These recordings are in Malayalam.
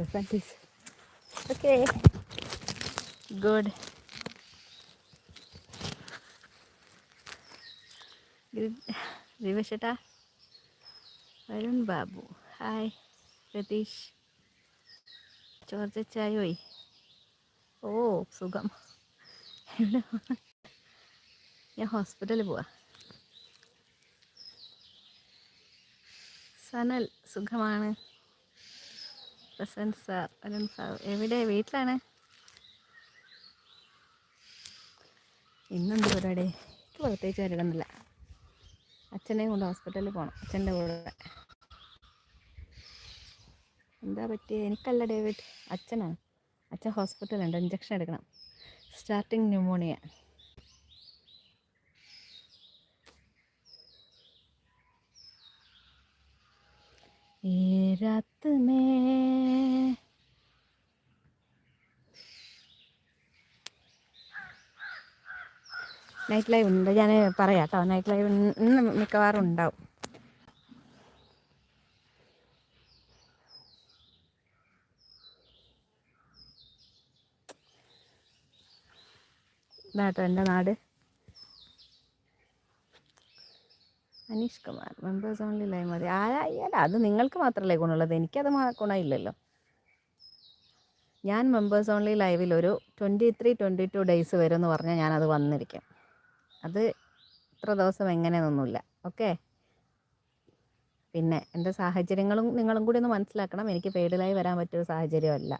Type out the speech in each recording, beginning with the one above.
Practice. Okay. Good. Rivashata. Varun Babu. Hi. Ratish. ചോർച്ച ചായോയി. ഓ സുഖം. ഞാൻ ഹോസ്പിറ്റലിൽ പോവാ. സനൽ സുഖമാണ്. പ്രസന്റ് സാർ അരുൺ സാർ എവിടെ? വീട്ടിലാണ്. ഇന്നെന്ത് പരിപാടി? എനിക്ക് പ്രത്യേകിച്ച് വരണമെന്നില്ല. അച്ഛനെയും കൊണ്ട് ഹോസ്പിറ്റലിൽ പോകണം. അച്ഛൻ്റെ കൂടെ. എന്താ പറ്റിയത്? എനിക്കല്ല ഡേവിഡ്, അച്ഛനാണ്. അച്ഛൻ ഹോസ്പിറ്റലുണ്ട്, ഇഞ്ചക്ഷൻ എടുക്കണം. Starting pneumonia. ഈ രാത്ത് മേ നൈറ്റ് ലൈവ് ഉണ്ട്. ഞാൻ പറയാം കേട്ടോ. നൈറ്റ് ലൈവ് ഇന്ന് മിക്കവാറും ഉണ്ടാവും. ഇതാട്ടോ എൻ്റെ നാട്. Aneesh Kumar members only live മതി. ആരായാലും അത് നിങ്ങൾക്ക് മാത്രമല്ലേ ഗുണമുള്ളത്, എനിക്കത് ഗുണമില്ലല്ലോ. ഞാൻ മെമ്പേഴ്സ് ഓൺലി ലൈവിൽ ഒരു 23-22 ഡേയ്സ് വരും എന്ന് പറഞ്ഞാൽ ഞാനത് വന്നിരിക്കും. അത് ഇത്ര ദിവസം എങ്ങനെയെന്നൊന്നുമില്ല. ഓക്കെ. പിന്നെ എൻ്റെ സാഹചര്യങ്ങളും നിങ്ങളും കൂടി ഒന്ന് മനസ്സിലാക്കണം. എനിക്ക് പെയ്ഡ് ലൈവ് വരാൻ പറ്റിയ സാഹചര്യമല്ല.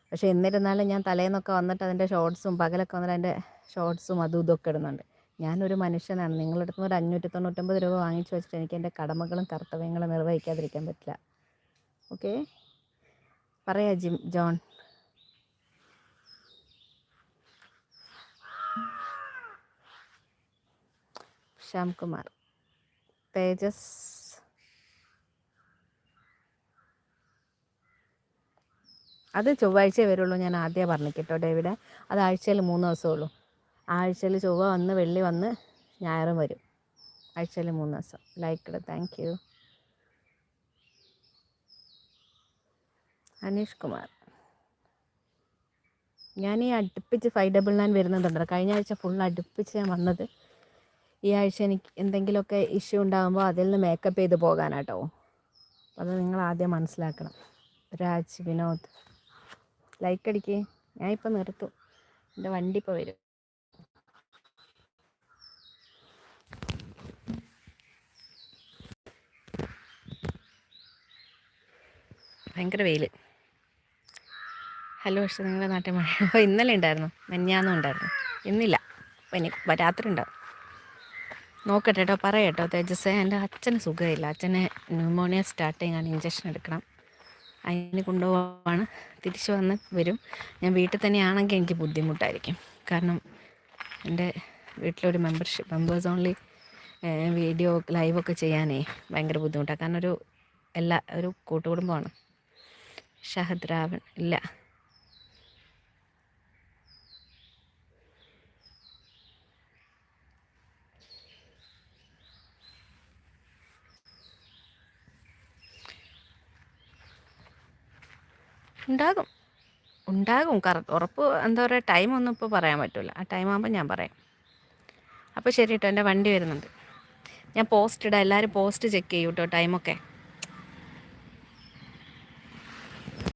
പക്ഷേ എന്നിരുന്നാലും ഞാൻ തലേന്നൊക്കെ വന്നിട്ട് അതിൻ്റെ ഷോർട്സും പകലൊക്കെ വന്നിട്ട് അതിൻ്റെ ഷോർട്സും അതും ഇതൊക്കെ ഇടുന്നുണ്ട്. ഞാനൊരു മനുഷ്യനാണ്. നിങ്ങളുടെ അടുത്ത് നിന്ന് ഒരു 599 രൂപ വാങ്ങിച്ചു വെച്ചിട്ട് എനിക്ക് എൻ്റെ കടമകളും കർത്തവ്യങ്ങളും നിർവഹിക്കാതിരിക്കാൻ പറ്റില്ല. ഓക്കെ. പറയാ ജോൺ. ശ്യാംകുമാർ. തേജസ്. അത് ചൊവ്വാഴ്ച വരുള്ളൂ. ഞാൻ ആദ്യമേ പറഞ്ഞു കേട്ടോ ഡേവിഡ്. അത് ആഴ്ചയിൽ 3 ദിവസമുള്ളൂ. ആഴ്ചയിൽ ചൊവ്വ വന്ന് വെള്ളി വന്ന് ഞായറും വരും. ആഴ്ചയിൽ 3 ദിവസം. Like. Thank you. Aneesh Kumar. ഞാൻ ഈ അടുപ്പിച്ച് 599 വരുന്നതുണ്ടല്ലോ. കഴിഞ്ഞ ആഴ്ച ഫുൾ അടുപ്പിച്ച് ഞാൻ വന്നത്. ഈ ആഴ്ച എനിക്ക് എന്തെങ്കിലുമൊക്കെ ഇഷ്യൂ ഉണ്ടാകുമ്പോൾ അതിൽ നിന്ന് മേക്കപ്പ് ചെയ്ത് പോകാനാട്ടോ. അത് നിങ്ങൾ ആദ്യം മനസ്സിലാക്കണം. രാജ് വിനോദ്. ലൈക്ക് അടിക്ക്. ഞാനിപ്പോൾ നിർത്തും. എൻ്റെ വണ്ടി ഇപ്പോൾ വരും. ഭയങ്കര വെയിൽ. ഹലോ. പക്ഷേ നിങ്ങളുടെ നാട്ടിൽ മഴ ഇന്നലെ ഉണ്ടായിരുന്നു, മെഞ്ഞാന്നും ഉണ്ടായിരുന്നു. ഇന്നില്ല. അപ്പോൾ ഇനി രാത്രി ഉണ്ടാവും. നോക്കട്ടെ കേട്ടോ. പറയാം തേജസ്. എൻ്റെ അച്ഛന് സുഖമില്ല. അച്ഛന് ന്യൂമോണിയ സ്റ്റാർട്ടിങ് ആണ്. ഇഞ്ചക്ഷൻ എടുക്കണം. അതിന് കൊണ്ടുപോവാണ്. തിരിച്ചു വന്ന് വരും. ഞാൻ വീട്ടിൽ തന്നെയാണെങ്കിൽ എനിക്ക് ബുദ്ധിമുട്ടായിരിക്കും. കാരണം എൻ്റെ വീട്ടിലൊരു മെമ്പേഴ്സ് ഓൺലി വീഡിയോ ലൈവൊക്കെ ചെയ്യാനേ ഭയങ്കര ബുദ്ധിമുട്ടാണ്. കാരണം ഒരു കൂട്ടുകുടുംബമാണ്. ഷഹദ് രാവൺ. ഇല്ല. ഉണ്ടാകും ഉറപ്പ്. എന്താ പറയുക, ടൈമൊന്നും ഇപ്പോൾ പറയാൻ പറ്റില്ല. ആ ടൈം ആകുമ്പോൾ ഞാൻ പറയാം. അപ്പോൾ ശരി കേട്ടോ. എൻ്റെ വണ്ടി വരുന്നുണ്ട്. ഞാൻ പോസ്റ്റ് ഇടാം. എല്ലാവരും പോസ്റ്റ് ചെക്ക് ചെയ്യൂ കേട്ടോ ടൈമൊക്കെ.